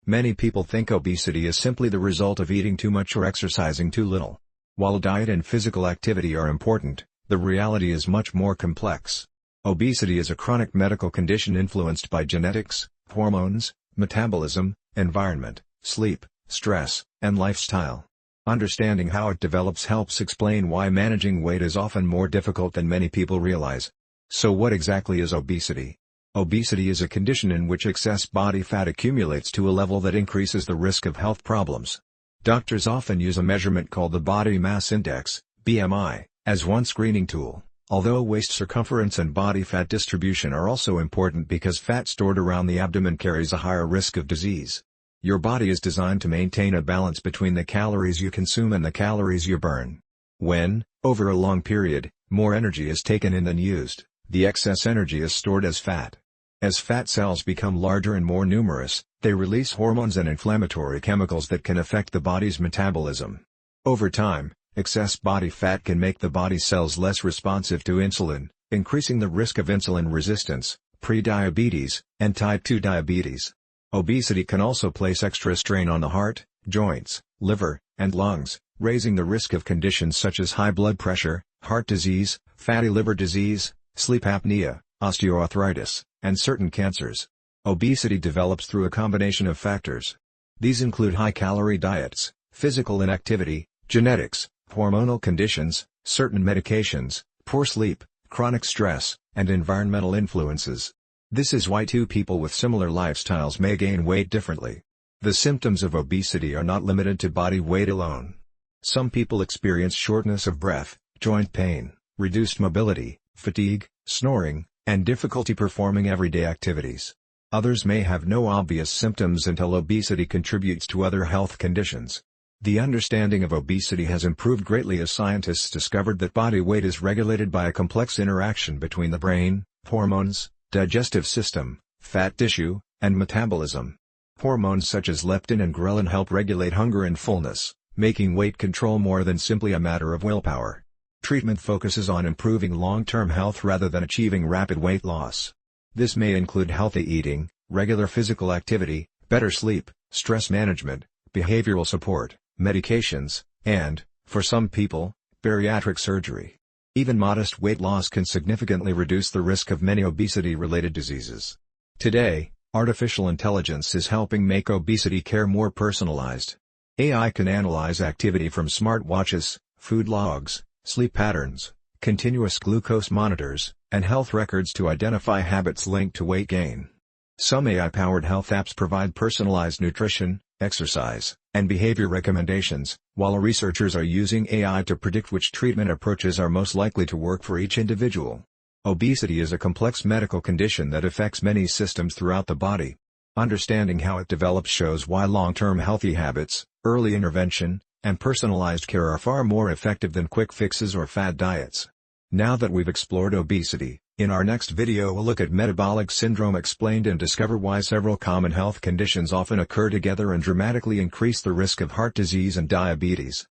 Many people think obesity is simply the result of eating too much or exercising too little. While diet and physical activity are important, the reality is much more complex. Obesity is a chronic medical condition influenced by genetics, hormones, metabolism, environment, sleep, stress, and lifestyle. Understanding how it develops helps explain why managing weight is often more difficult than many people realize. So what exactly is obesity? Obesity is a condition in which excess body fat accumulates to a level that increases the risk of health problems. Doctors often use a measurement called the body mass index, BMI, as one screening tool, although waist circumference and body fat distribution are also important because fat stored around the abdomen carries a higher risk of disease. Your body is designed to maintain a balance between the calories you consume and the calories you burn. When, over a long period, more energy is taken in than used, the excess energy is stored as fat. As fat cells become larger and more numerous, they release hormones and inflammatory chemicals that can affect the body's metabolism. Over time, excess body fat can make the body cells less responsive to insulin, increasing the risk of insulin resistance, prediabetes, and type 2 diabetes. Obesity can also place extra strain on the heart, joints, liver, and lungs, raising the risk of conditions such as high blood pressure, heart disease, fatty liver disease, sleep apnea, osteoarthritis, and certain cancers. Obesity develops through a combination of factors. These include high-calorie diets, physical inactivity, genetics, hormonal conditions, certain medications, poor sleep, chronic stress, and environmental influences. This is why two people with similar lifestyles may gain weight differently. The symptoms of obesity are not limited to body weight alone. Some people experience shortness of breath, joint pain, reduced mobility, fatigue, snoring, and difficulty performing everyday activities. Others may have no obvious symptoms until obesity contributes to other health conditions. The understanding of obesity has improved greatly as scientists discovered that body weight is regulated by a complex interaction between the brain, hormones, digestive system, fat tissue, and metabolism. Hormones such as leptin and ghrelin help regulate hunger and fullness, making weight control more than simply a matter of willpower. Treatment focuses on improving long-term health rather than achieving rapid weight loss. This may include healthy eating, regular physical activity, better sleep, stress management, behavioral support, medications, and, for some people, bariatric surgery. Even modest weight loss can significantly reduce the risk of many obesity-related diseases. Today, artificial intelligence is helping make obesity care more personalized. AI can analyze activity from smartwatches, food logs, sleep patterns, continuous glucose monitors, and health records to identify habits linked to weight gain. Some AI-powered health apps provide personalized nutrition, exercise, and behavior recommendations, while researchers are using AI to predict which treatment approaches are most likely to work for each individual. Obesity is a complex medical condition that affects many systems throughout the body. Understanding how it develops shows why long-term healthy habits, early intervention, and personalized care are far more effective than quick fixes or fad diets. Now that we've explored obesity, in our next video we'll look at metabolic syndrome explained and discover why several common health conditions often occur together and dramatically increase the risk of heart disease and diabetes.